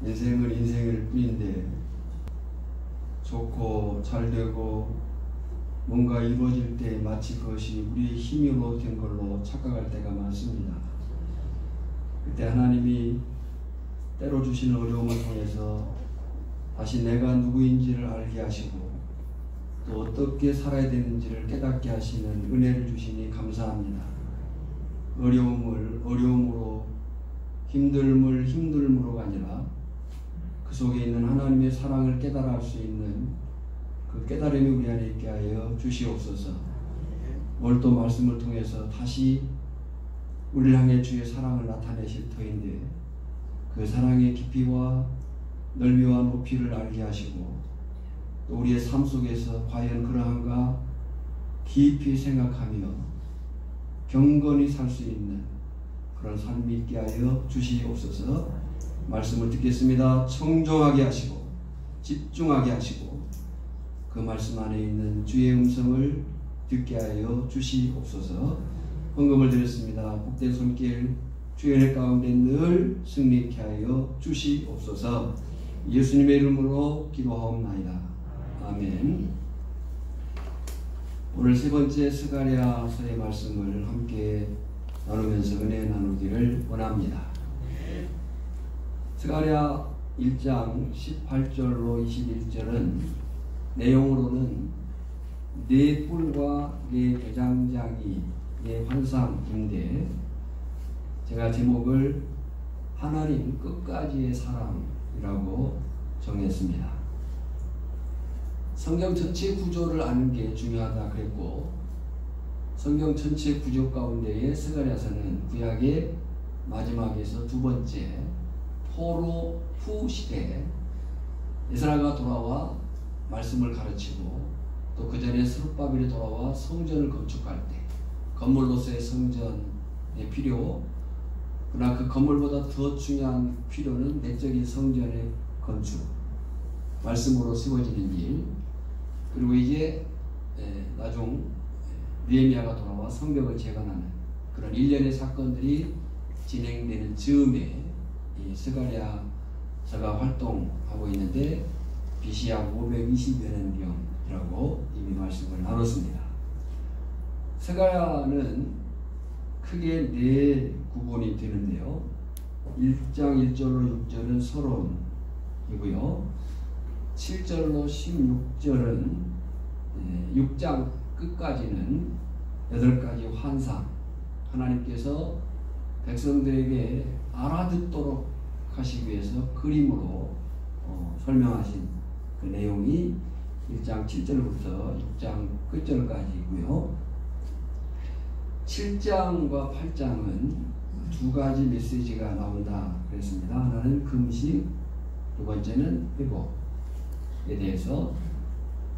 인생은 인생일 뿐인데 좋고 잘되고 뭔가 이루어질 때 마치 그것이 우리의 힘으로 된 걸로 착각할 때가 많습니다. 그때 하나님이 때로 주시는 어려움을 통해서 다시 내가 누구인지를 알게 하시고 또 어떻게 살아야 되는지를 깨닫게 하시는 은혜를 주시니 감사합니다. 어려움을 어려움으로, 힘듦을 힘듦으로가 아니라 그 속에 있는 하나님의 사랑을 깨달아 할 수 있는 그 깨달음이 우리 안에 있게 하여 주시옵소서. 오늘 또 말씀을 통해서 다시 우리를 향해 주의 사랑을 나타내실 터인데 그 사랑의 깊이와 넓이와 높이를 알게 하시고 또 우리의 삶 속에서 과연 그러한가 깊이 생각하며 경건히 살 수 있는 그런 삶이 있게 하여 주시옵소서. 말씀을 듣겠습니다. 청종하게 하시고 집중하게 하시고 그 말씀 안에 있는 주의 음성을 듣게 하여 주시옵소서. 헌금을 드렸습니다. 복된 손길 주의 은혜 가운데 늘 승리케 하여 주시옵소서. 예수님의 이름으로 기도하옵나이다. 아멘. 오늘 세 번째 스가랴서의 말씀을 함께 나누면서 은혜 나누기를 원합니다. 스가랴 1장 18절로 21절은 내용으로는 네 뿔과 네 대장장이 네 환상인데 제가 제목을 하나님 끝까지의 사랑이라고 정했습니다. 성경 전체 구조를 아는 게 중요하다 그랬고 성경 전체 구조 가운데에 스가랴서는 구약의 마지막에서 두 번째 포로 후 시대에 에스라가 돌아와 말씀을 가르치고 또 그 전에 스룹바벨이 돌아와 성전을 건축할 때 건물로서의 성전의 필요, 그러나 그 건물보다 더 중요한 필요는 내적인 성전의 건축, 말씀으로 세워지는 일, 그리고 이제 나중 느헤미야가 돌아와 성벽을 재건하는 그런 일련의 사건들이 진행되는 즈음에 이 스가랴서가 활동하고 있는데 BC 약 520여 년경이라고 이미 말씀을 나눴습니다. 스가랴는 크게 네 구분이 되는데요. 1장 1절로 6절은 서론이고요. 7절로 16절은 6장 끝까지는 8가지 환상, 하나님께서 백성들에게 알아듣도록 하시기 위해서 그림으로 설명하신 그 내용이 1장 7절부터 6장 끝절까지이고요. 7장과 8장은 두 가지 메시지가 나온다 그랬습니다. 하나는 금식, 두 번째는 회복에 대해서,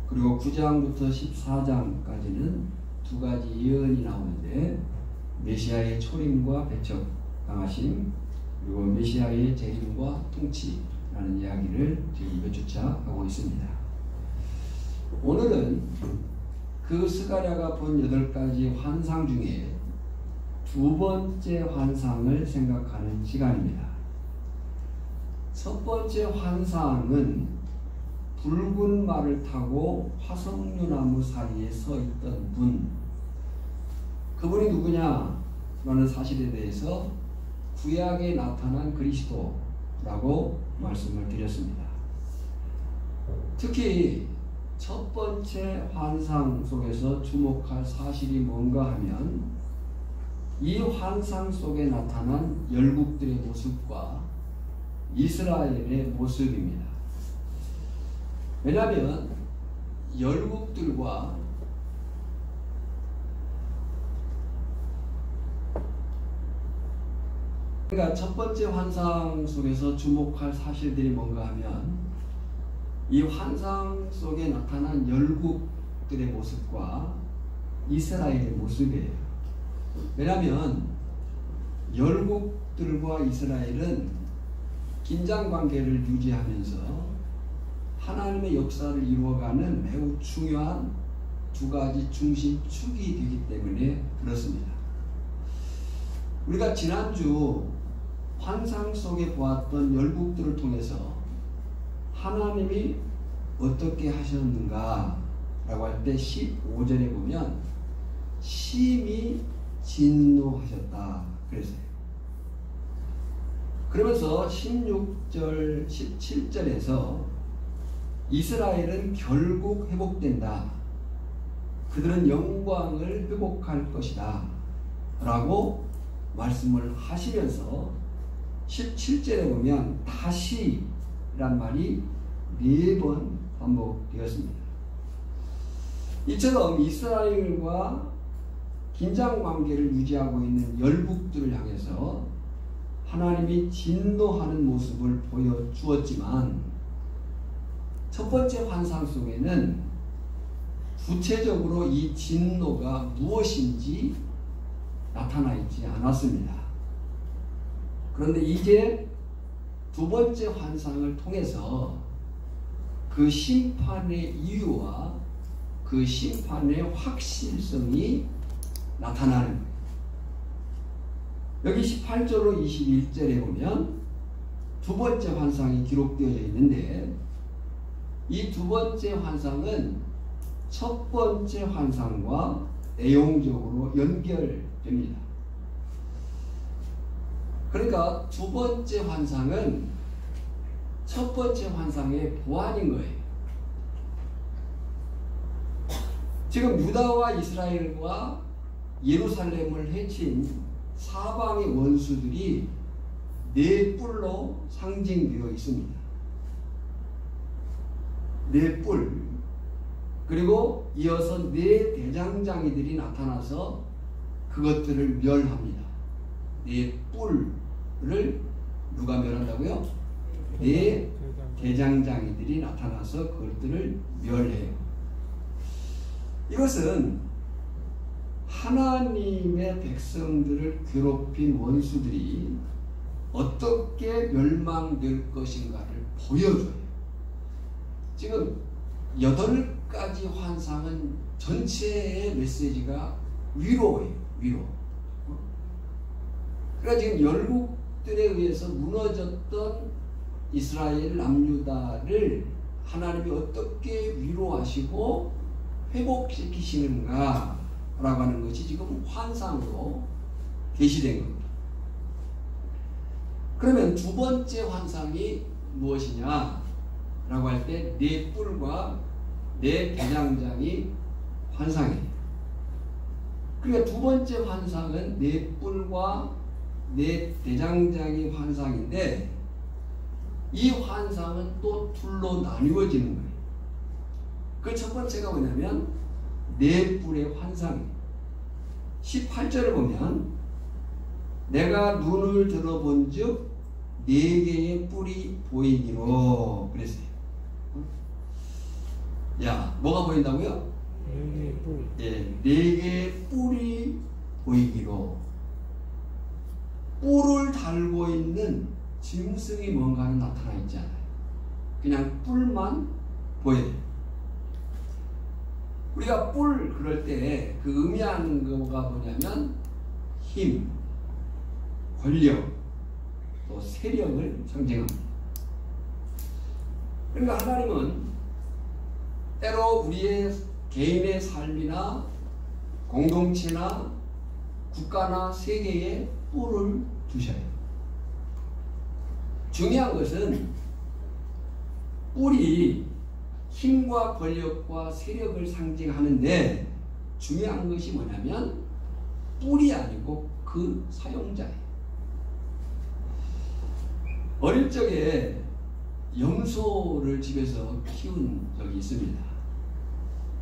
그리고 9장부터 14장까지는 두 가지 예언이 나오는데 메시아의 초림과 배척 당하심, 그리고 메시아의 재림과 통치라는 이야기를 지금 몇 주차 하고 있습니다. 오늘은 그 스가랴가 본 8가지 환상 중에 두 번째 환상을 생각하는 시간입니다. 첫 번째 환상은 붉은 말을 타고 화석류나무 사이에 서 있던 분, 그분이 누구냐라는 사실에 대해서 구약에 나타난 그리스도라고 말씀을 드렸습니다. 특히 첫 번째 환상 속에서 주목할 사실이 뭔가 하면 이 환상 속에 나타난 열국들의 모습과 이스라엘의 모습입니다. 왜냐하면 열국들과 그러니까 첫 번째 환상 속에서 주목할 사실들이 뭔가 하면 이 환상 속에 나타난 열국들의 모습과 이스라엘의 모습이에요. 왜냐하면 열국들과 이스라엘은 긴장관계를 유지하면서 하나님의 역사를 이루어가는 매우 중요한 두 가지 중심축이 되기 때문에 그렇습니다. 우리가 지난주 환상 속에 보았던 열국들을 통해서 하나님이 어떻게 하셨는가 라고 할 때 15절에 보면 심히 진노하셨다 그랬어요. 그러면서 16절 17절에서 이스라엘은 결국 회복된다. 그들은 영광을 회복할 것이다 라고 말씀을 하시면서 17절에 보면 다시 란 말이 4번 반복되었습니다. 이처럼 이스라엘과 긴장관계를 유지하고 있는 열국들을 향해서 하나님이 진노하는 모습을 보여주었지만 첫 번째 환상 속에는 구체적으로 이 진노가 무엇인지 나타나 있지 않았습니다. 그런데 이제 두 번째 환상을 통해서 그 심판의 이유와 그 심판의 확실성이 나타나는 거예요. 여기 18절로 21절에 보면 두 번째 환상이 기록되어져 있는데 이 두 번째 환상은 첫 번째 환상과 내용적으로 연결됩니다. 그러니까 두 번째 환상은 첫 번째 환상의 보완인 거예요. 지금 유다와 이스라엘과 예루살렘을 해친 사방의 원수들이 4뿔로 상징되어 있습니다. 4뿔. 그리고 이어서 4대장장이들이 나타나서 그것들을 멸합니다. 4뿔을 누가 멸한다고요? 4대장장이들이 나타나서 그것들을 멸해요. 이것은 하나님의 백성들을 괴롭힌 원수들이 어떻게 멸망될 것인가를 보여줘요. 지금 8가지 환상은 전체의 메시지가 위로예요. 위로. 그러니까 지금 열국들에 의해서 무너졌던 이스라엘 남유다를 하나님이 어떻게 위로하시고 회복시키시는가 라고 하는 것이 지금 환상으로 계시된 겁니다. 그러면 두 번째 환상이 무엇이냐 라고 할 때 4뿔과 4대장장이 환상이에요. 그러니까 두 번째 환상은 4뿔과 4대장장이 환상인데 이 환상은 또 둘로 나뉘어지는 거예요. 그 첫 번째가 뭐냐면 4뿔의 환상이에요. 18절을 보면 내가 눈을 들어본 즉 4개의 뿔이 보이기로 그랬어요. 야, 뭐가 보인다고요? 4개의 뿔. 예, 4개의 뿔이 보이기로. 뿔을 달고 있는 짐승이 뭔가는 나타나 있지 않아요. 그냥 뿔만 보여요. 우리가 뿔 그럴 때 그 의미하는 거가 뭐냐면 힘, 권력, 또 세력을 상징합니다. 그러니까 하나님은 때로 우리의 개인의 삶이나 공동체나 국가나 세계에 뿔을 두셔요. 중요한 것은 뿔이 힘과 권력과 세력을 상징하는데 중요한 것이 뭐냐면 뿔이 아니고 그 사용자예요. 어릴 적에 염소를 집에서 키운 적이 있습니다.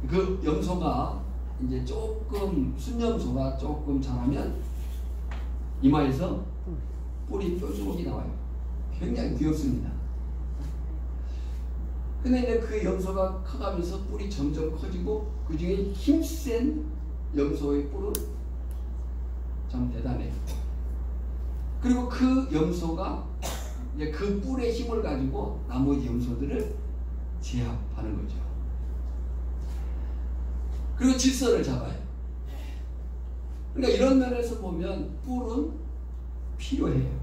그 염소가 이제 조금 순염소가 조금 자라면 이마에서 뿔이 뾰족이 나와요. 굉장히 귀엽습니다. 근데 이제 그 염소가 커가면서 뿔이 점점 커지고 그 중에 힘센 염소의 뿔은 참 대단해요. 그리고 그 염소가 이제 그 뿔의 힘을 가지고 나머지 염소들을 제압하는 거죠. 그리고 질서를 잡아요. 그러니까 이런 면에서 보면 뿔은 필요해요.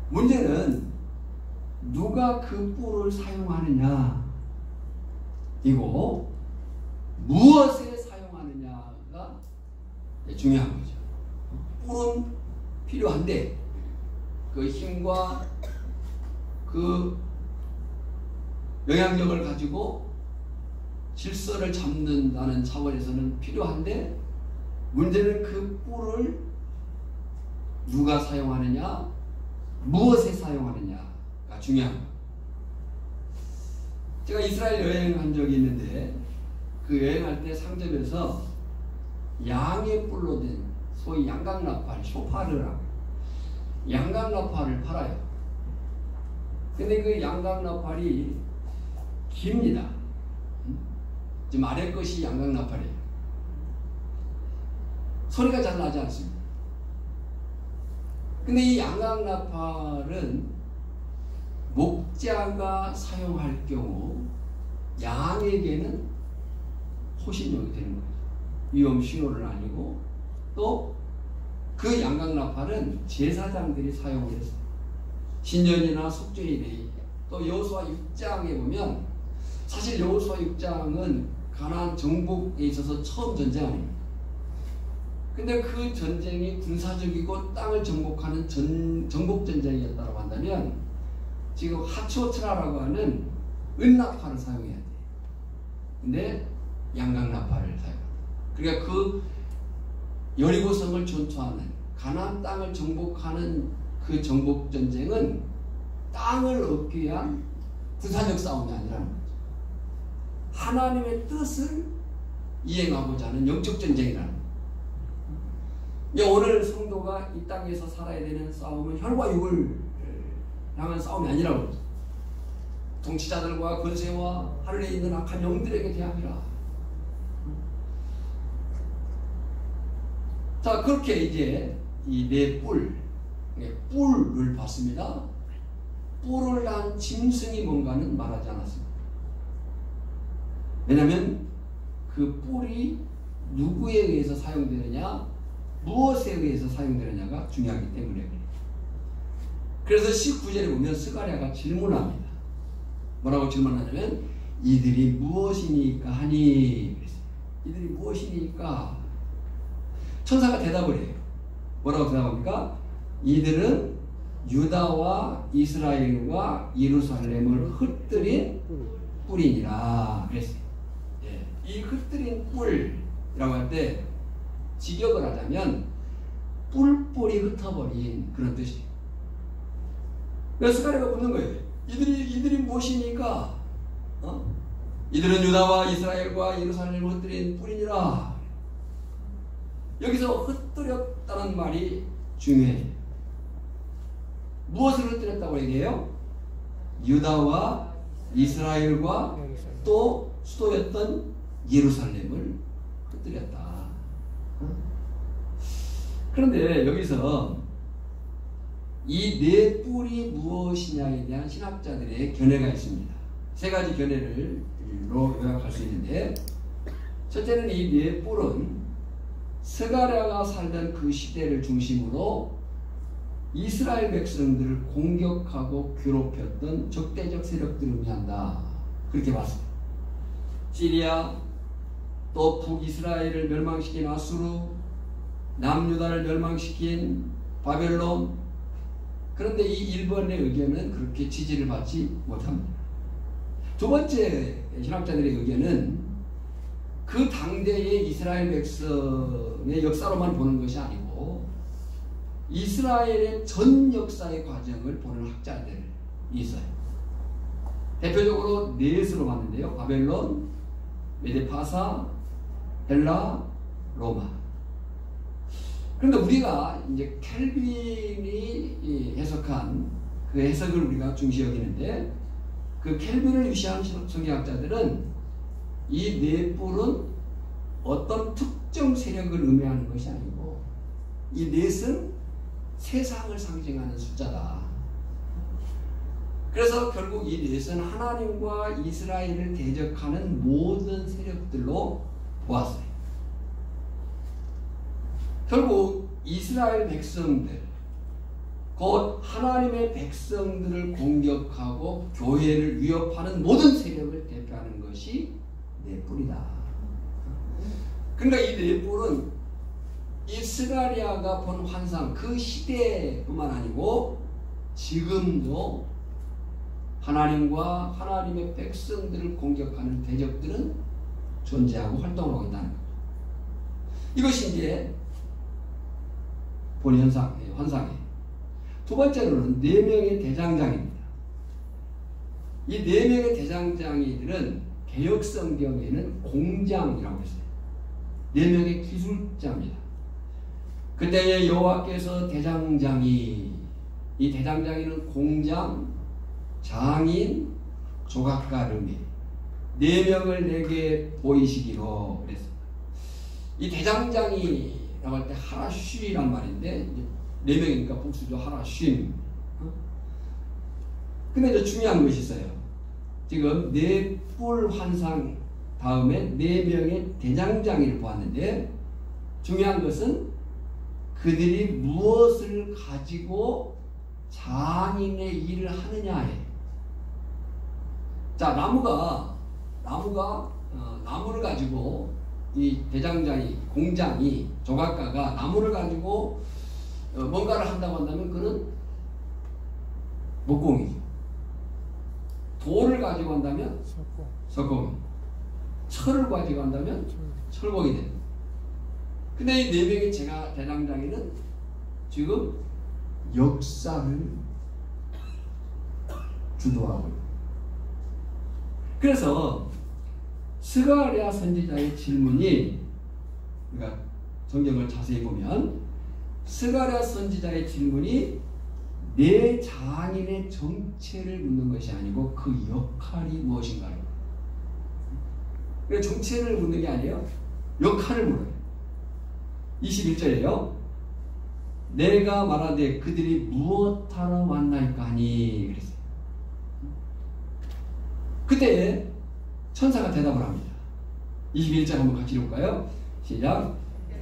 문제는 누가 그 뿔을 사용하느냐, 이고 무엇에 사용하느냐가 중요한 거죠. 뿔은 필요한데 그 힘과 그 영향력을 가지고 질서를 잡는다는 차원에서는 필요한데, 문제는 그 뿔을 누가 사용하느냐, 무엇에 사용하느냐가 중요한 거예요. 제가 이스라엘 여행을 한 적이 있는데 그 여행할 때 상점에서 양의 뿔로 된 소위 양강나팔, 쇼파르라고 양강나팔을 팔아요. 근데 그 양강나팔이 깁니다. 지금 아래 것이 양강나팔이에요. 소리가 잘 나지 않습니다. 근데 이 양강나팔은 목자가 사용할 경우 양에게는 호신용이 되는 거예요. 위험 신호를 알리고, 또 그 양강나팔은 제사장들이 사용을 했어요. 신년이나 속죄일에, 또 여호수아 6장에 보면, 사실 여호수아 6장은 가나안 정복에 있어서 처음 전쟁 아닙니다. 근데 그 전쟁이 군사적이고 땅을 정복하는 정복 전쟁이었다고 한다면, 지금 하초트라라고 하는 은나팔을 사용해야 돼. 근데 양강나팔을 사용합니다. 그러니까 그 여리고성을 전투하는, 가나안 땅을 정복하는 그 정복 전쟁은 땅을 얻기 위한 군사적 싸움이 아니라는 거죠. 하나님의 뜻을 이행하고자 하는 영적 전쟁이라는 거죠. 오늘 성도가 이 땅에서 살아야 되는 싸움은 혈과 육을 향한 싸움이 아니라고 그러죠. 통치자들과 권세와 하늘에 있는 악한 영들에게 대함이라. 자, 그렇게 이제 이 네 뿔을 봤습니다. 뿔을 난 짐승이 뭔가는 말하지 않았습니다. 왜냐하면 그 뿔이 누구에 의해서 사용되느냐, 무엇에 의해서 사용되느냐가 중요하기 때문에 그래요. 그래서 19절에 보면 스가랴가 질문합니다. 뭐라고 질문하냐면, 이들이 무엇이니까 하니? 그랬어요. 이들이 무엇이니까? 천사가 대답을 해요. 뭐라고 대답합니까? 이들은 유다와 이스라엘과 예루살렘을 흩뜨린 뿔이니라 그랬어요. 예. 이 흩뜨린 뿔이라고 할 때 직역을 하자면 뿔뿔이 흩어버린 그런 뜻이에요. 그래서 스가랴가 묻는 거예요. 이들이 무엇이니까? 이들은 유다와 이스라엘과 예루살렘을 흩뜨린 뿔이니라. 여기서 흩뜨렸다는 말이 중요해요. 무엇을 흩뜨렸다고 얘기해요? 유다와 이스라엘과 또 수도였던 예루살렘을 흩뜨렸다. 그런데 여기서 이 네 뿔이 무엇이냐에 대한 신학자들의 견해가 있습니다. 세 가지 견해로 요약할 수 있는데, 첫째는 이 네 뿔은 스가랴가 살던 그 시대를 중심으로 이스라엘 백성들을 공격하고 괴롭혔던 적대적 세력들을 의미한다. 그렇게 봤습니다. 시리아, 또 북이스라엘을 멸망시킨 아수르, 남유다를 멸망시킨 바벨론. 그런데 이 1번의 의견은 그렇게 지지를 받지 못합니다. 두 번째 신학자들의 의견은 그 당대의 이스라엘 백성의 역사로만 보는 것이 아니고 이스라엘의 전 역사의 과정을 보는 학자들이 있어요. 대표적으로 넷으로 봤는데요. 바벨론, 메데파사, 헬라, 로마. 그런데 우리가 이제 켈빈이 해석한 그 해석을 우리가 중시 여기는데, 그 켈빈을 위시한 성경학자들은 이 네 뿔은 어떤 특정 세력을 의미하는 것이 아니고 이 넷은 세상을 상징하는 숫자다. 그래서 결국 이 넷은 하나님과 이스라엘을 대적하는 모든 세력들로 보았어요. 결국 이스라엘 백성들, 곧 하나님의 백성들을 공격하고 교회를 위협하는 모든 세력을 대표하는 것이 넷뿔이다. 그러니까 이 넷뿔은 이 스가랴가 본 환상 그 시대뿐만 아니고 지금도 하나님과 하나님의 백성들을 공격하는 대적들은 존재하고 활동하고 있다는 거죠. 이것이 이제 본 환상이에요. 두 번째로는 4명의 대장장이입니다. 이 4명의 대장장이들은 개역 성경에는 공장이라고 했어요. 4명의 기술자입니다. 그때에 여호와께서 대장장이, 이 대장장이는 공장, 장인, 조각가름이 4명을 내게 보이시기로 그랬습니다. 이 대장장이라고 할 때 하라쉬란 말인데 4명이니까 복수죠. 하라쉬. 근데 이제 중요한 것이 있어요. 지금 넷뿔 환상 다음에 4명의 대장장이를 보았는데 중요한 것은 그들이 무엇을 가지고 장인의 일을 하느냐에. 자, 나무를 가지고 이 대장장이, 공장이, 조각가가 나무를 가지고 뭔가를 한다고 한다면 그는 목공이죠. 돌을 가지고 한다면 석공이, 철을 가지고 한다면 철공이 됩니다. 근데 이 4명의 대장장이는 지금 역사를 주도하고 있습니다. 그래서 스가랴 선지자의 질문이, 그러니까 성경을 자세히 보면 스가랴 선지자의 질문이 내 장인의 정체를 묻는 것이 아니고 그 역할이 무엇인가요? 그러니까 정체를 묻는 게 아니에요. 역할을 물어요. 21절에요. 내가 말하되 그들이 무엇하러 왔나이까 하니 그랬어요. 그때 천사가 대답을 합니다. 21절 한번 같이 읽을까요? 시작.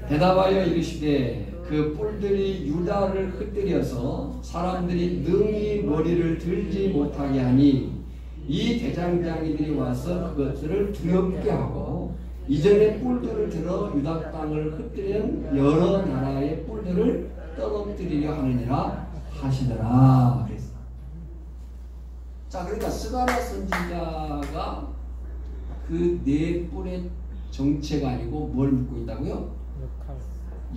대답하여 이르시되 그 뿔들이 유다를 흩뜨려서 사람들이 능히 머리를 들지 못하게 하니 이 대장장이들이 와서 그것들을 두렵게 하고 이전에 뿔들을 들어 유다 땅을 흩뜨린 여러 나라의 뿔들을 떨어뜨리려 하느니라 하시더라 그랬어. 자, 그러니까 스가랴 선지자가 그 4뿔의 정체가 아니고 뭘 묻고 있다고요?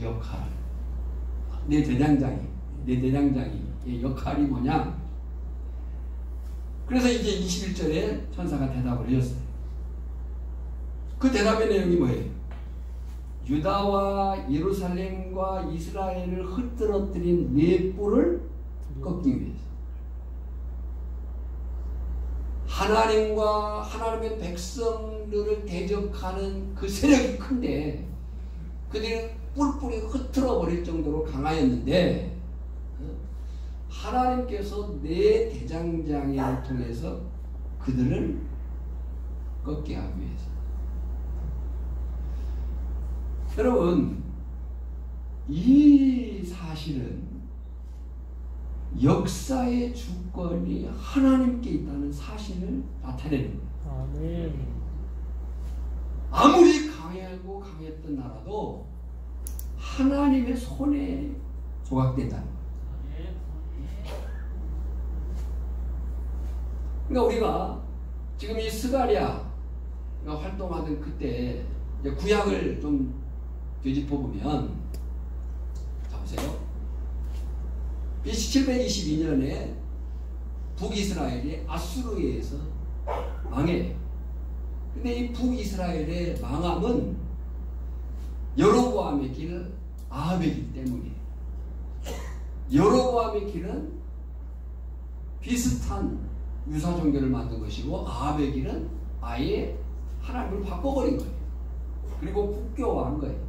역할. 내 대장장이의 역할이 뭐냐? 그래서 이제 21절에 천사가 대답을 해줬어요. 그 대답의 내용이 뭐예요? 유다와 예루살렘과 이스라엘을 흩뜨러뜨린 4뿔을 꺾기 위해서 하나님과 하나님의 백성들을 대적하는 그 세력이 큰데 그들이 뿔뿔이 흩트러 버릴 정도로 강하였는데 하나님께서 내 대장장이를 통해서 그들을 꺾게 하기 위해서. 여러분, 이 사실은 역사의 주권이 하나님께 있다는 사실을 나타내는 거예요. 아멘. 아무리 강하고 강했던 나라도 하나님의 손에 조각된다는 거예요. 그러니까 우리가 지금 이 스가랴가 활동하던 그때 이제 구약을 좀 되짚어 보면, 자 보세요. BC 722년에 북이스라엘이 아수르에 의해서 망해요. 근데 이 북이스라엘의 망함은 여로보암의 길, 아합의 길 때문이에요. 여로보암의 길은 비슷한 유사 종교를 만든 것이고 아합의 길은 아예 하나님을 바꿔버린 거예요. 그리고 국교화한 거예요.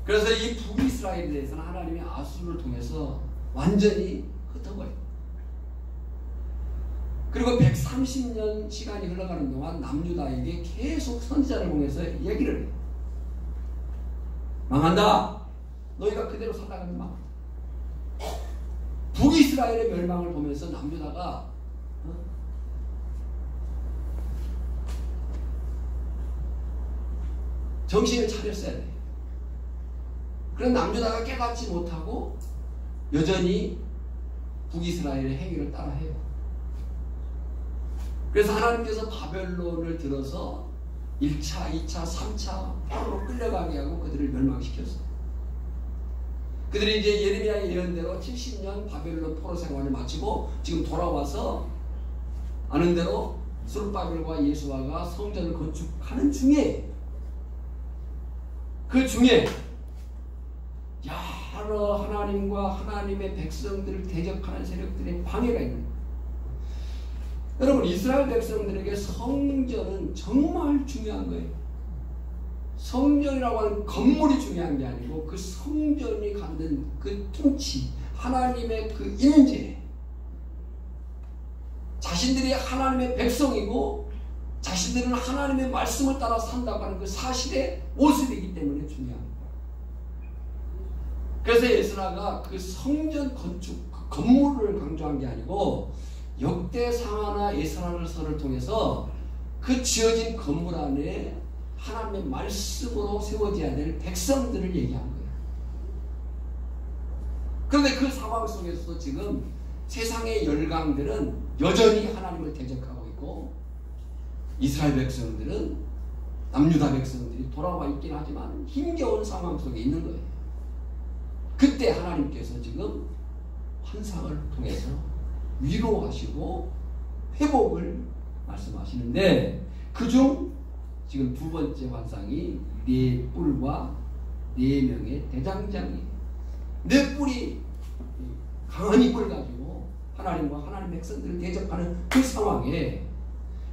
그래서 이 북이스라엘에 대해서는 하나님이 아수르를 통해서 완전히 흩어버려요. 그리고 130년 시간이 흘러가는 동안 남유다에게 계속 선지자를 보내서 얘기를 해요. 망한다. 너희가 그대로 살아가면 망. 북이스라엘의 멸망을 보면서 남유다가 정신을 차렸어야 돼. 그런 남유다가 깨닫지 못하고 여전히 북이스라엘의 행위를 따라해요. 그래서 하나님께서 바벨론을 들어서 1차, 2차, 3차 포로로 끌려가게 하고 그들을 멸망시켰어요. 그들이 이제 예레미야의 예언대로 70년 바벨론 포로 생활을 마치고 지금 돌아와서 아는 대로 스룹바벨과 예수아가 성전을 건축하는 중에 그 중에 여러 하나님과 하나님의 백성들을 대적하는 세력들의 방해가 있는 거예요. 여러분, 이스라엘 백성들에게 성전은 정말 중요한 거예요. 성전이라고 하는 건물이 중요한 게 아니고 그 성전이 갖는 그 통치, 하나님의 그 임재, 자신들이 하나님의 백성이고 자신들은 하나님의 말씀을 따라 산다고 하는 그 사실의 모습이기 때문에 중요한 거예요. 그래서 에스라가 그 성전 건축, 그 건물을 강조한 게 아니고 역대상하나 에스라서를 통해서 그 지어진 건물 안에 하나님의 말씀으로 세워져야 될 백성들을 얘기한 거예요. 그런데 그 상황 속에서도 지금 세상의 열강들은 여전히 하나님을 대적하고 있고 이스라엘 백성들은 남유다 백성들이 돌아와 있긴 하지만 힘겨운 상황 속에 있는 거예요. 그때 하나님께서 지금 환상을 통해서 위로하시고 회복을 말씀하시는데 그중 지금 두 번째 환상이 네 뿔과 네 명의 대장장이에요. 네 뿔이 강한 힘을 가지고 하나님과 하나님 백성들을 대적하는 그 상황에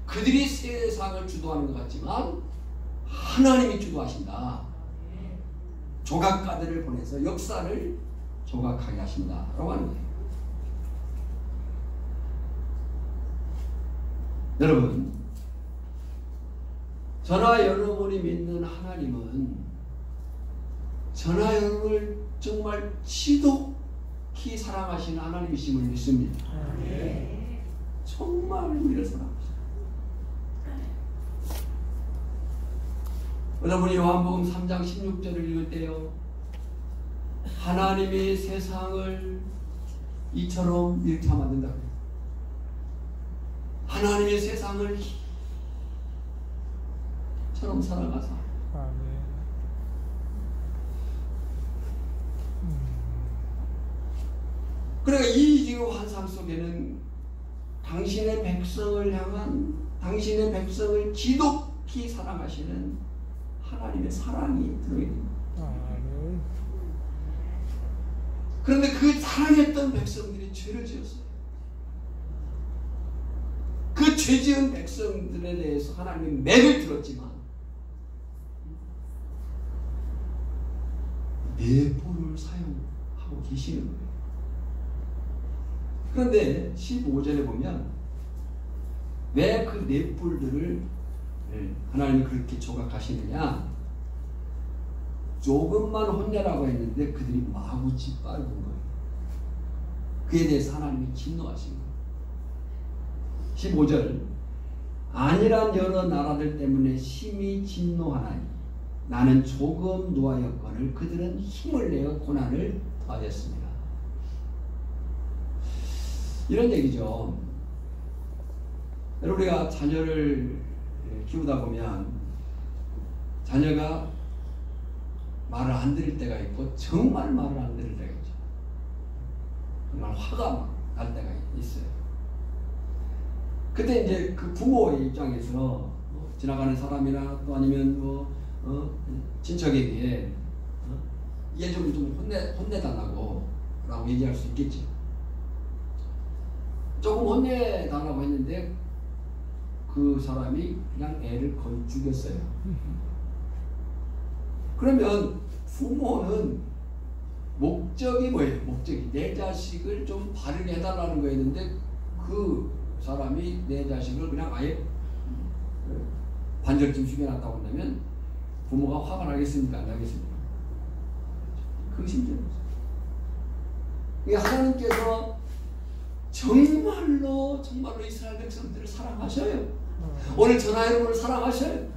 그들이 세상을 주도하는 것 같지만 하나님이 주도하신다. 조각가들을 보내서 역사를 조각하게 하신다라고 하는 거예요. 여러분, 저나 여러분이 믿는 하나님은 저나 여러분을 정말 지독히 사랑하시는 하나님이심을 믿습니다. 정말 우리를 사랑하십니다. 여러분이 요한복음 3장 16절을 읽을 때요, 하나님이 세상을 이처럼 이렇게 만든다고 해요. 하나님의 세상을 처럼 사랑하사. 그러니까 이 지금 환상 속에는 당신의 백성을 향한, 당신의 백성을 지독히 사랑하시는 하나님의 사랑이 들어있는 거예요. 그런데 그 사랑했던 백성들이 죄를 지었어요. 그 죄지은 백성들에 대해서 하나님이 매를 들었지만 네 뿔을 사용하고 계시는 거예요. 그런데 15절에 보면 왜 그 네 뿔들을 하나님이 그렇게 조각하시느냐, 조금만 혼내라고 했는데 그들이 마구 짓밟은 거예요. 그에 대해서 하나님이 진노하신 거예요. 15절, 안일한 여러 나라들 때문에 심히 진노하나니 나는 조금 노하였거늘 그들은 힘을 내어 고난을 더하였습니다. 이런 얘기죠. 우리가 자녀를 키우다 보면 자녀가 말을 안 들을 때가 있고 정말 말을 안 들을 때가 있죠. 정말 화가 날 때가 있어요. 그때 이제 그 부모의 입장에서 지나가는 사람이나 또 아니면 친척에게 얘 좀 혼내달라고 라고 얘기할 수 있겠지. 조금 혼내달라고 했는데 그 사람이 그냥 애를 거의 죽였어요. 그러면 부모는 목적이 뭐예요? 목적이 내 자식을 좀 바르게 해달라는 거였는데 그 사람이 내 자식을 그냥 아예 관절쯤 죽여놨다고 한다면 부모가 화가 나겠습니까? 안 나겠습니까? 그게 심정이죠. 하나님께서 정말로 이스라엘 백성들을 사랑하셔요. 오늘 저나 여러분을 사랑하셔요.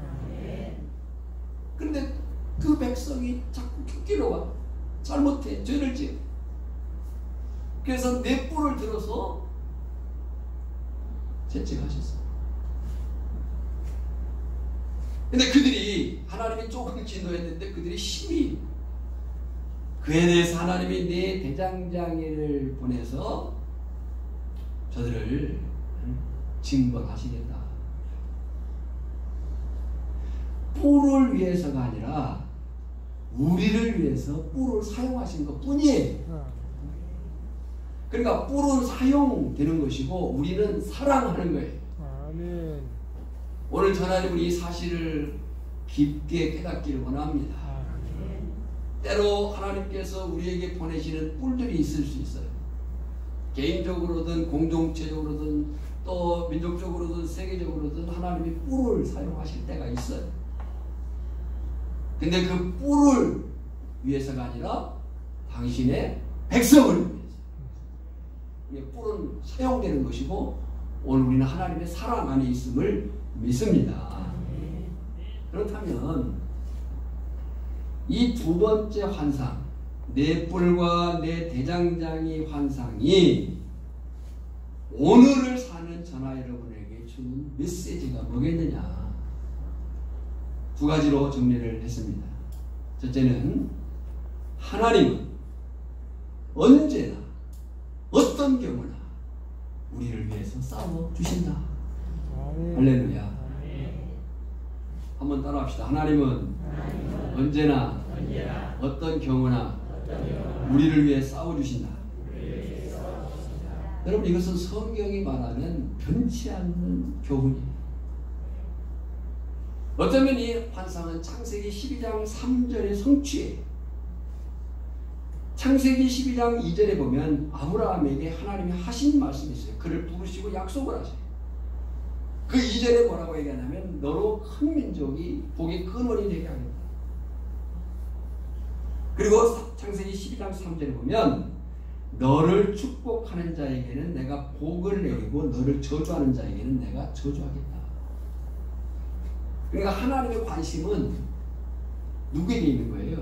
그런데 그 백성이 자꾸 격기로 와. 잘못해. 죄를 지어. 그래서 내 뿔을 들어서 채찍하셨어요. 근데 그들이 하나님이 조금 진노했는데 그들이 심히 그에 대해서 하나님이 내 대장장이를 보내서 저들을 징벌하시겠다. 뿔을 위해서가 아니라 우리를 위해서 뿔을 사용하신 것 뿐이에요. 그러니까 뿔은 사용되는 것이고 우리는 사랑하는 거예요. 아멘. 오늘 전하는 이 사실을 깊게 깨닫기를 원합니다. 때로 하나님께서 우리에게 보내시는 뿔들이 있을 수 있어요. 개인적으로든 공동체적으로든 또 민족적으로든 세계적으로든 하나님이 뿔을 사용하실 때가 있어요. 근데 그 뿔을 위해서가 아니라 당신의 백성을 위해서. 뿔은 사용되는 것이고 오늘 우리는 하나님의 사랑 안에 있음을 믿습니다. 그렇다면 이 두 번째 환상, 내 뿔과 내 대장장이 환상이 오늘을 사는 저나 여러분에게 주는 메시지가 뭐겠느냐? 두 가지로 정리를 했습니다. 첫째는 하나님은 언제나 어떤 경우나 우리를 위해서 싸워주신다. 할렐루야. 한번 따라합시다. 하나님은 언제나 어떤 경우나 우리를 위해 싸워주신다. 여러분, 이것은 성경이 말하는 변치 않는 교훈이에요. 어쩌면 이 환상은 창세기 12장 3절의 성취예요. 창세기 12장 2절에 보면 아브라함에게 하나님이 하신 말씀이 있어요. 그를 부르시고 약속을 하셔요. 그 2절에 뭐라고 얘기하냐면 너로 큰 민족이 복의 근원이 되게 하겠다. 그리고 창세기 12장 3절에 보면 너를 축복하는 자에게는 내가 복을 내리고 너를 저주하는 자에게는 내가 저주하겠다. 그러니까 하나님의 관심은 누구에게 있는 거예요?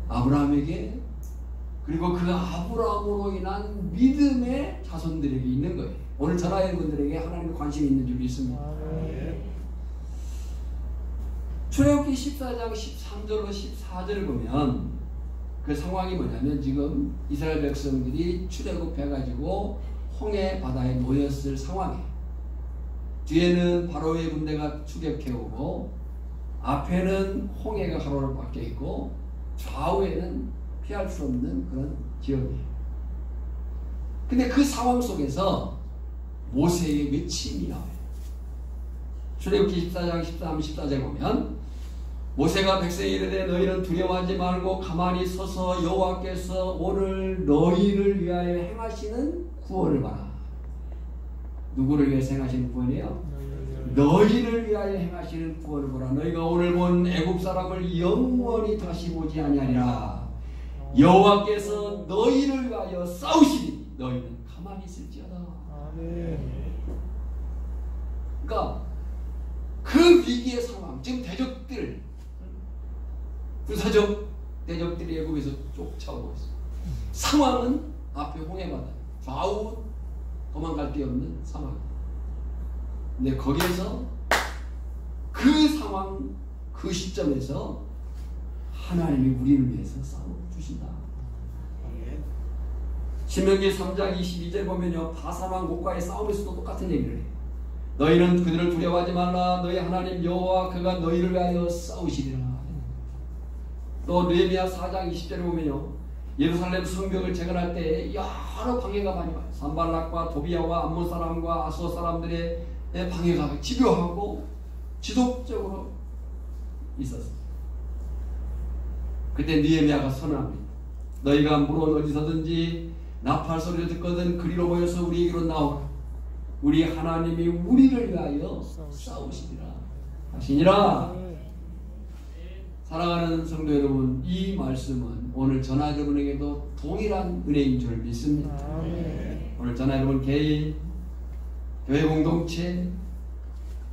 아브라함에게, 그리고 그 아브라함으로 인한 믿음의 자손들에게 있는 거예요. 오늘 전하 여러분들에게 하나님의 관심이 있는 줄 믿습니다. 출애굽기 14장 13절로 14절을 보면 그 상황이 뭐냐면 지금 이스라엘 백성들이 출애굽해가지고 홍해 바다에 놓였을 상황이에요. 뒤에는 바로의 군대가 추격해오고 앞에는 홍해가 가로로 박혀 있고 좌우에는 피할 수 없는 그런 지역이에요. 근데 그 상황 속에서 모세의 외침이 나와요. 출애굽기 14장 13, 14절 보면 모세가 백성에 이르되 너희는 두려워하지 말고 가만히 서서 여호와께서 오늘 너희를 위하여 행하시는 구원을 봐라. 누구를 위해서 행하시는 구원이에요? 너희를 위하여 행하시는 구원을 보라. 너희가 오늘 본 애굽 사람을 영원히 다시 보지 아니하리라. 여호와께서 너희를 위하여 싸우시니 너희는 가만히 있을지어다. 그러니까 그 위기의 상황, 지금 대적들, 부사적 대적들이 애굽에서 쫓아오고 있어요. 상황은 앞에 홍해바다, 좌우 도망갈 데 없는 상황. 근데 거기에서 그 상황, 그 시점에서 하나님이 우리를 위해서 싸워주신다. 신명기 3장 22절 보면요, 바사만 곡과의 싸움에서도 똑같은 얘기를 해요. 너희는 그들을 두려워하지 말라. 너희 하나님 여호와 그가 너희를 위하여 싸우시리라. 또 느헤미야 4장 20절에 보면요, 예루살렘 성벽을 재건할 때 여러 방해가 많이 와요. 산발락과 도비야와 암몬 사람과 아수어 사람들의 방해가 집요하고 지속적으로 있었어요. 그때 느헤미야가 선언합니다. 너희가 물은 어디서든지 나팔 소리를 듣거든 그리로 모여서 우리에게로 나오라. 우리 하나님이 우리를 위하여 싸우시리라 하시니라. 사랑하는 성도 여러분, 이 말씀은 오늘 전하 여러분에게도 동일한 은혜인 줄 믿습니다. 오늘 전하 여러분 개인, 교회 공동체,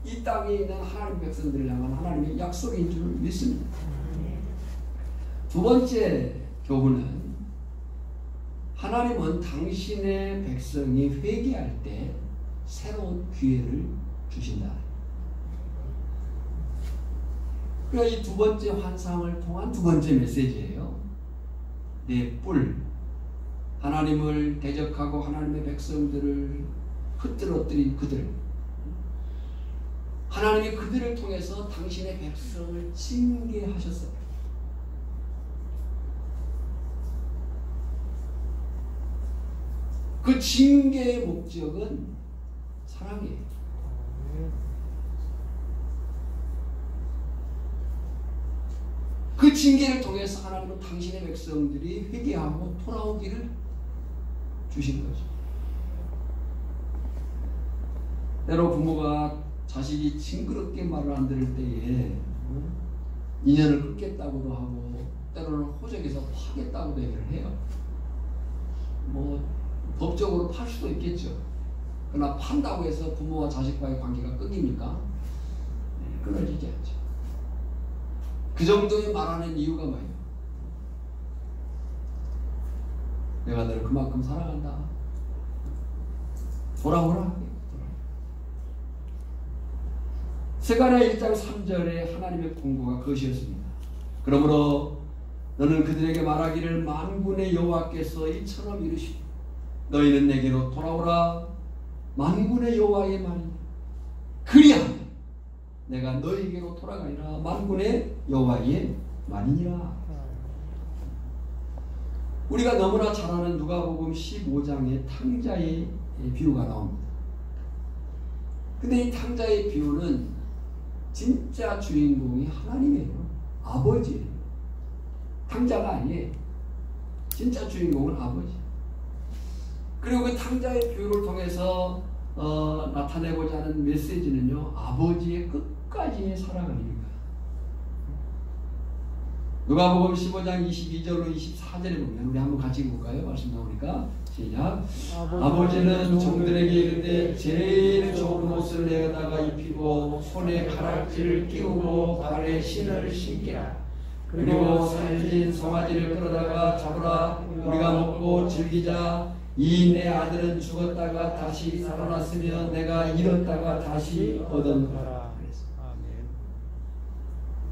이 땅에 있는 하나님 백성들을 향한 하나님의 약속인 줄 믿습니다. 두 번째 교훈은 하나님은 당신의 백성이 회개할 때 새로운 기회를 주신다. 그러니까 이 두 번째 환상을 통한 두 번째 메시지예요. 내 뿔, 하나님을 대적하고 하나님의 백성들을 흩뜨러뜨린 그들, 하나님이 그들을 통해서 당신의 백성을 징계하셨어요. 그 징계의 목적은 사랑이에요. 그 징계를 통해서 하나님은 당신의 백성들이 회개하고 돌아오기를 주신 거죠. 때로 부모가 자식이 징그럽게 말을 안 들을 때에 인연을 끊겠다고도 하고 때로는 호적에서 파겠다고도 얘기를 해요. 뭐 법적으로 팔 수도 있겠죠. 그러나 판다고 해서 부모와 자식과의 관계가 끊깁니까? 네, 끊어지지 않죠. 그 정도의 말하는 이유가 뭐예요? 내가 너를 그만큼 사랑한다. 돌아오라. 스가랴 1장 3절에 하나님의 공고가 그것이었습니다. 그러므로 너는 그들에게 말하기를 만군의 여호와께서 이처럼 이르시되 너희는 내게로 돌아오라. 만군의 여호와의 말이니 그리하면 내가 너희에게로 돌아가리라. 만군의 여호와의 말이니라. 우리가 너무나 잘 아는 누가복음 15장의 탕자의 비유가 나옵니다. 근데 이 탕자의 비유는 진짜 주인공이 하나님이에요. 아버지예요. 탕자가 아니에요. 진짜 주인공은 아버지. 그리고 그 탕자의 비유를 통해서 나타내고자 하는 메시지는요, 아버지의 끝까지의 사랑입니다. 누가복음 15장 22절로 24절에 보면 우리 한번 같이 볼까요? 말씀 나오니까 시작. 아버지는 종들에게 이르되 제일 좋은 옷을 내어다가 입히고 손에 가락지를 끼우고 발에 신을 신기라. 그리고 살찐 송아지를 끌어다가 잡으라. 우리가 먹고 즐기자. 이 내 아들은 죽었다가 다시 살아났으며 내가 잃었다가 다시 얻었노라.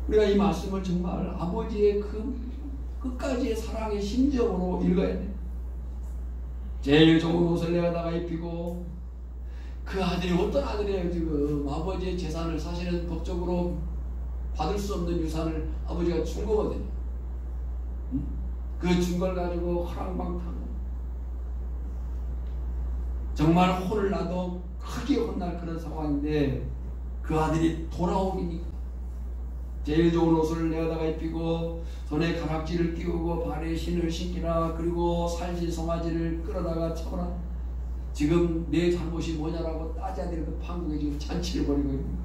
우리가 이 말씀을 정말 아버지의 그 끝까지의 사랑의 심정으로 읽어야 돼. 제일 좋은 옷을 내어다가 입히고, 그 아들이 어떤 아들이에요? 지금 아버지의 재산을, 사실은 법적으로 받을 수 없는 유산을 아버지가 준 거거든요. 그 준 걸 가지고 허랑방탕, 정말 혼을 나도 크게 혼날 그런 상황인데 그 아들이 돌아오기니까 제일 좋은 옷을 내어다가 입히고 손에 가락지를 끼우고 발에 신을 신기라. 그리고 살찐 송아지를 끌어다가 쳐라. 지금 내 잘못이 뭐냐라고 따져야 될 그 판국에 지금 잔치를 벌이고 있는 거예요.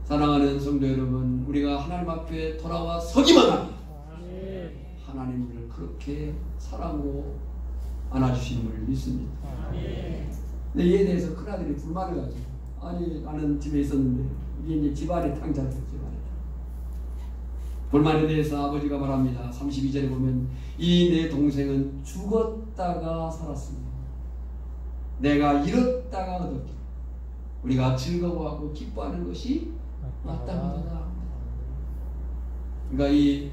사랑하는 성도 여러분, 우리가 하나님 앞에 돌아와 서기만 하면 하나님을 그렇게 사랑으로 안아주심을 믿습니다. 근데 이에 대해서 큰아들이 불만을 가지고, 아니 나는 집에 있었는데, 이게 이제 집안의 탕자들, 집안의 불만에 대해서 아버지가 말합니다. 32절에 보면 이 내 동생은 죽었다가 살았습니다. 내가 잃었다가 얻었기. 우리가 즐거워하고 기뻐하는 것이 마땅하다. 그러니까 이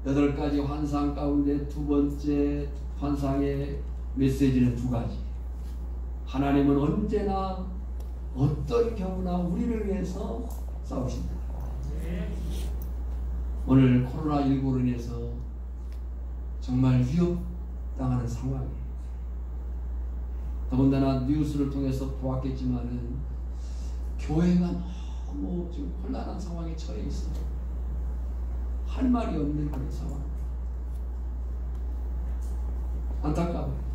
8가지 환상 가운데 두 번째 환상의 메시지는 두 가지. 하나님은 언제나 어떤 경우나 우리를 위해서 싸우신다. 오늘 코로나19로 인해서 정말 위협당하는 상황이에요. 더군다나 뉴스를 통해서 보았겠지만은 교회가 너무 지금 혼란한 상황에 처해 있어요. 할 말이 없는 그런 상황. 안타까워요.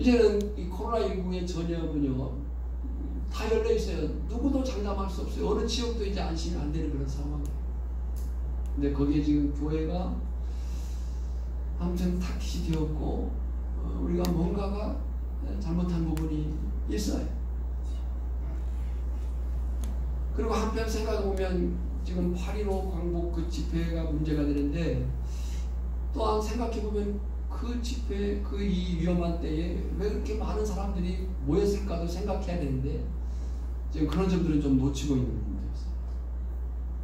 이제는 이 코로나19의 전염은요 다 열려 있어요. 누구도 장담할 수 없어요. 어느 지역도 이제 안심이 안 되는 그런 상황이에요. 근데 거기에 지금 교회가 아무튼 타깃이 되었고 우리가 뭔가가 잘못한 부분이 있어요. 그리고 한편 생각해보면 지금 8.15 광복 그 집회가 문제가 되는데 또한 생각해보면 그 집회, 그 이 위험한 때에 왜 그렇게 많은 사람들이 모였을까도 생각해야 되는데 지금 그런 점들은 좀 놓치고 있는 부분이었어요.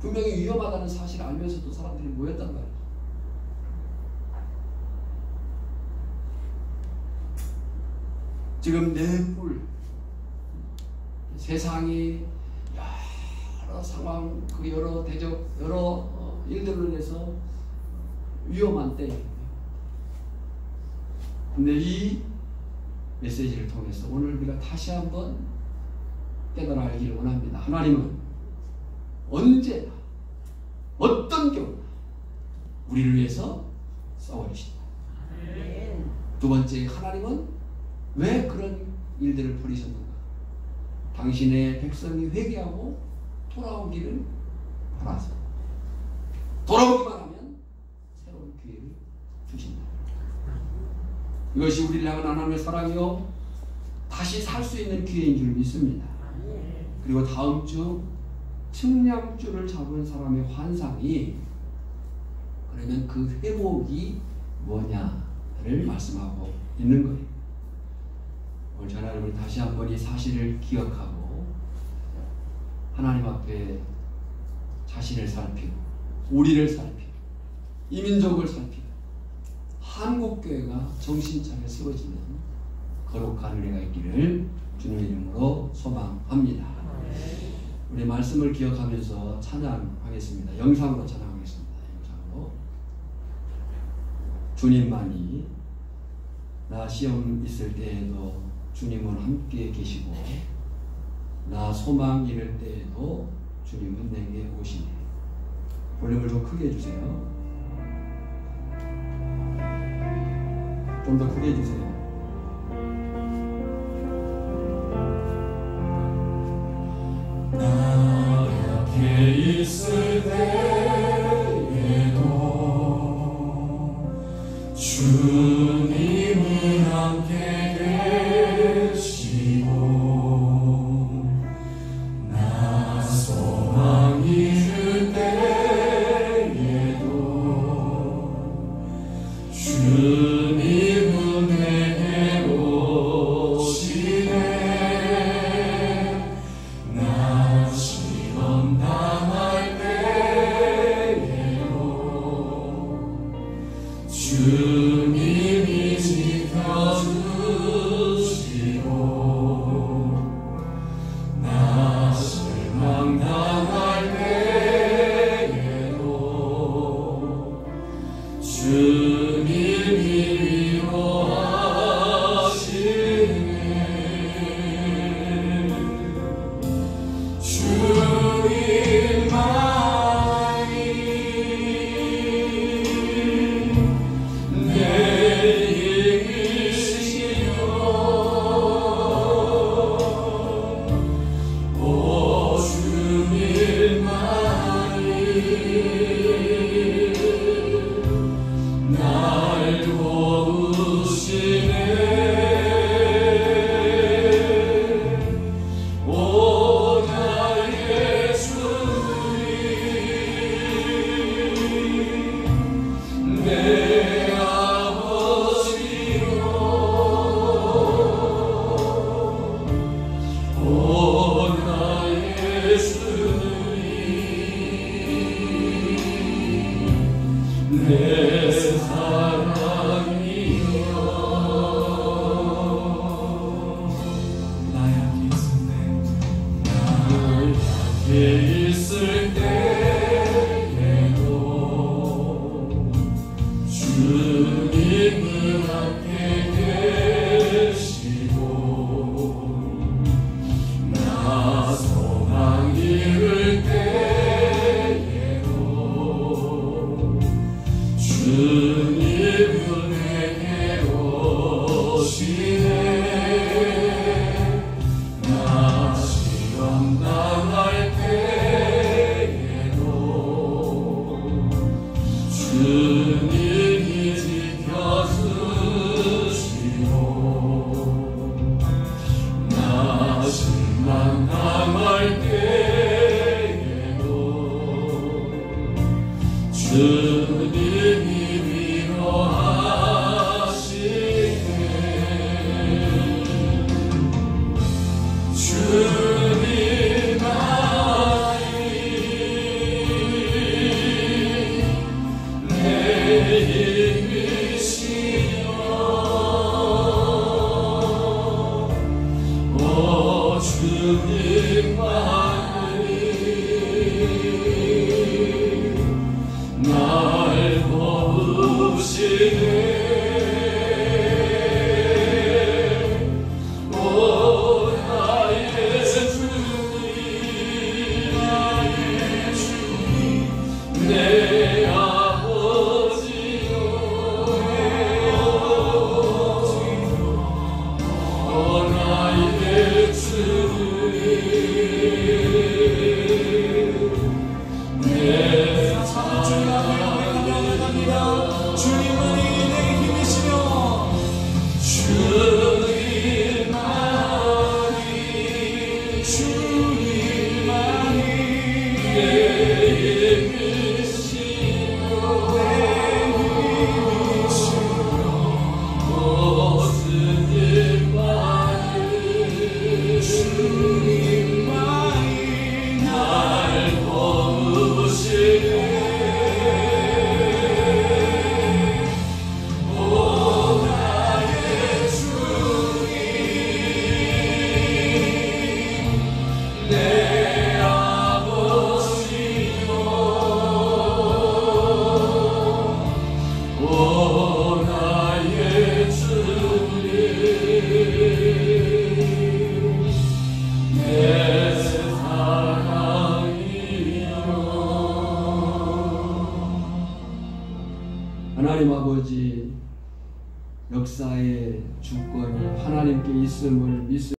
분명히 위험하다는 사실을 알면서도 사람들이 모였단 말이에요. 지금 넷불 세상이 여러 상황, 그 여러 대적, 여러 일들로 인해서 위험한 때입니다. 근데 이 메시지를 통해서 오늘 우리가 다시 한번 깨달아 알기를 원합니다. 하나님은 언제나 어떤 경우나 우리를 위해서 싸워주신다. 두 번째, 하나님은 왜 그런 일들을 벌이셨는가? 당신의 백성이 회개하고 돌아오기를 바라서 돌아오기만 하면 새로운 기회를 주신다. 이것이 우리를 향한 하나님의 사랑이요 다시 살 수 있는 기회인 줄 믿습니다. 그리고 다음 주 측량줄을 잡은 사람의 환상이 그러면 그 회복이 뭐냐를 말씀하고 있는 거예요. 오늘 저는 여러분 다시 한번 이 사실을 기억하고 하나님 앞에 자신을 살피고 우리를 살피고 이 민족을 살피고 한국교회가 정신 차려 세워지는 거룩한 은혜가 있기를 주님의 이름으로 소망합니다. 우리 말씀을 기억하면서 찬양하겠습니다. 영상으로 찬양하겠습니다. 영상으로. 주님만이 나 시험 있을 때에도 주님은 함께 계시고 나 소망 잃을 때에도 주님은 내게 오시네. 볼륨을 좀 크게 해주세요. 좀 더 크게 해주세요. 나약해 있을 때에도 주님은 함께 계시고 나 소망 잃을 때에도 주님은 내게 오시네. 나 시험 당할 때에도 주님이 지켜주시고 나 실망 당할 때에도 주님이 위로하시네. 주님만이 내 힘이시여 오 주님만이 날 도우시네. 오 나의 주님 내 아버지요 오 나의 주님 내 사랑이여. 나약해 있을 때에도 주님은 함께 계시고 나 소망 잃을 때에도 주님은 내게 오시네. 주님이 위로하시네. 주님만이 내 힘이시여. 오 주님만이 날 도우시네. 오 나의 주님, 내 아버지요. 오 나의 주님, 내 주님만이 내 힘이시며 주님만이 내 힘이시여. 오 주님만이 날 도우시네. 내 아버지요. 오 나의 주님, 내 사랑이요. 하나님 아버지, 역사의 주권이 하나님께 있음을 믿습니다.